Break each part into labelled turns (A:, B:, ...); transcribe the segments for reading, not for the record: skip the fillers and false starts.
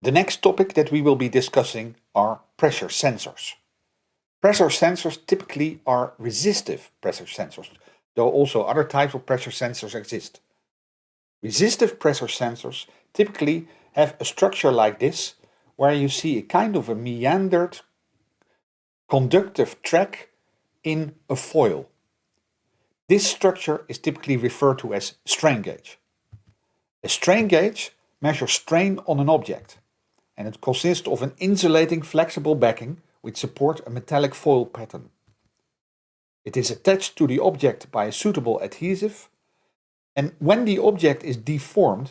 A: The next topic that we will be discussing are pressure sensors. Pressure sensors typically are resistive pressure sensors, though also other types of pressure sensors exist. Resistive pressure sensors typically have a structure like this, where you see a kind of a meandered conductive track in a foil. This structure is typically referred to as strain gauge. A strain gauge measures strain on an object, and it consists of an insulating flexible backing which supports a metallic foil pattern. It is attached to the object by a suitable adhesive, and when the object is deformed,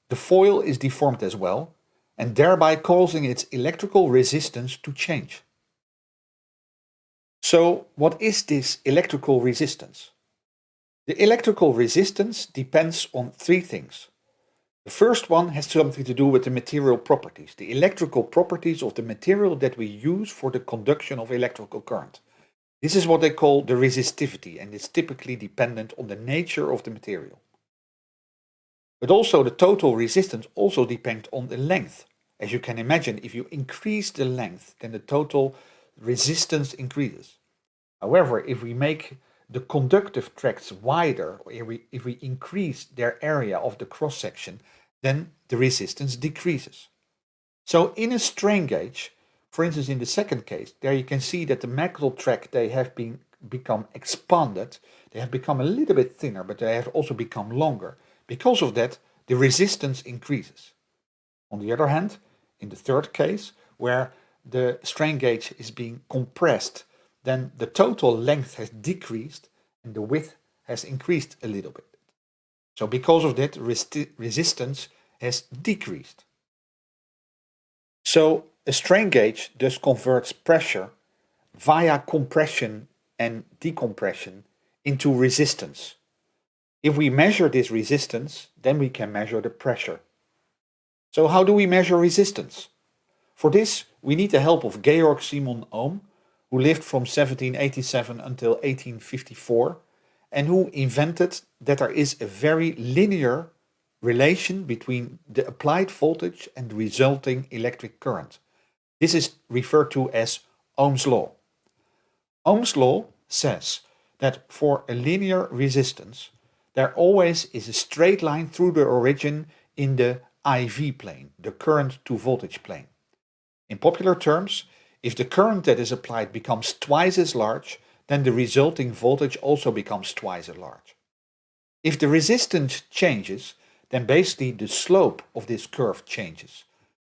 A: the foil is deformed as well, and thereby causing its electrical resistance to change. So, what is this electrical resistance? The electrical resistance depends on three things. The first one has something to do with the material properties, the electrical properties of the material that we use for the conduction of electrical current. This is what they call the resistivity, and it's typically dependent on the nature of the material. But also the total resistance also depends on the length. As you can imagine, if you increase the length, then the total resistance increases. However, if we make the conductive tracts wider, or if we increase their area of the cross-section, then the resistance decreases. So in a strain gauge, for instance in the second case, there you can see that the metal tract, they have become expanded, they have become a little bit thinner, but they have also become longer. Because of that, the resistance increases. On the other hand, in the third case, where the strain gauge is being compressed, then the total length has decreased and the width has increased a little bit. So because of that, resistance has decreased. So a strain gauge thus converts pressure via compression and decompression into resistance. If we measure this resistance, then we can measure the pressure. So how do we measure resistance? For this, we need the help of Georg Simon Ohm, who lived from 1787 until 1854, and who invented that there is a very linear relation between the applied voltage and the resulting electric current. This is referred to as Ohm's law. Ohm's law says that for a linear resistance, there always is a straight line through the origin in the IV plane, the current to voltage plane. In popular terms, if the current that is applied becomes twice as large, then the resulting voltage also becomes twice as large. If the resistance changes, then basically the slope of this curve changes.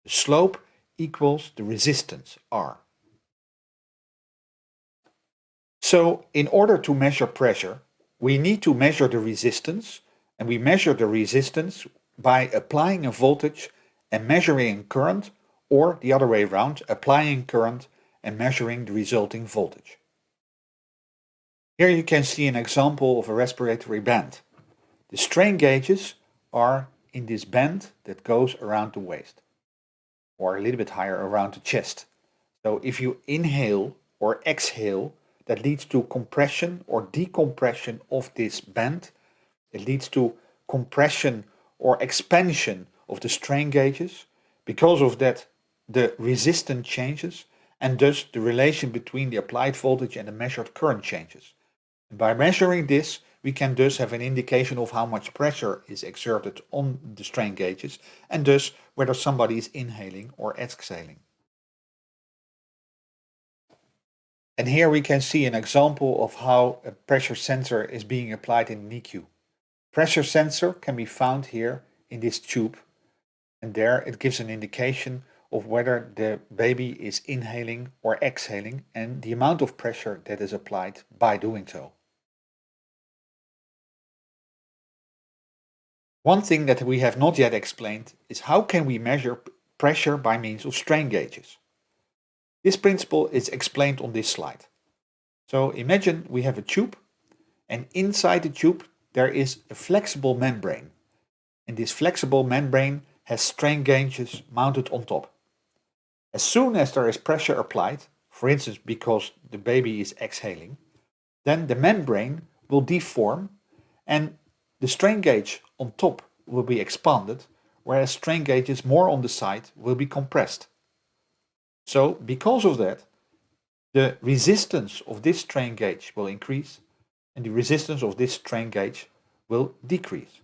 A: The slope equals the resistance, R. So in order to measure pressure, we need to measure the resistance, and we measure the resistance by applying a voltage and measuring current, or the other way around, applying current and measuring the resulting voltage. Here you can see an example of a respiratory band. The strain gauges are in this band that goes around the waist, or a little bit higher around the chest. So if you inhale or exhale, that leads to compression or decompression of this band. It leads to compression or expansion of the strain gauges. Because of that, the resistance changes, and thus the relation between the applied voltage and the measured current changes. And by measuring this, we can thus have an indication of how much pressure is exerted on the strain gauges, and thus whether somebody is inhaling or exhaling. And here we can see an example of how a pressure sensor is being applied in the NICU. Pressure sensor can be found here in this tube, and there it gives an indication of whether the baby is inhaling or exhaling and the amount of pressure that is applied by doing so. One thing that we have not yet explained is how can we measure pressure by means of strain gauges. This principle is explained on this slide. So imagine we have a tube, and inside the tube there is a flexible membrane. And this flexible membrane has strain gauges mounted on top. As soon as there is pressure applied, for instance because the baby is exhaling, then the membrane will deform and the strain gauge on top will be expanded, whereas strain gauges more on the side will be compressed. So because of that, the resistance of this strain gauge will increase and the resistance of this strain gauge will decrease.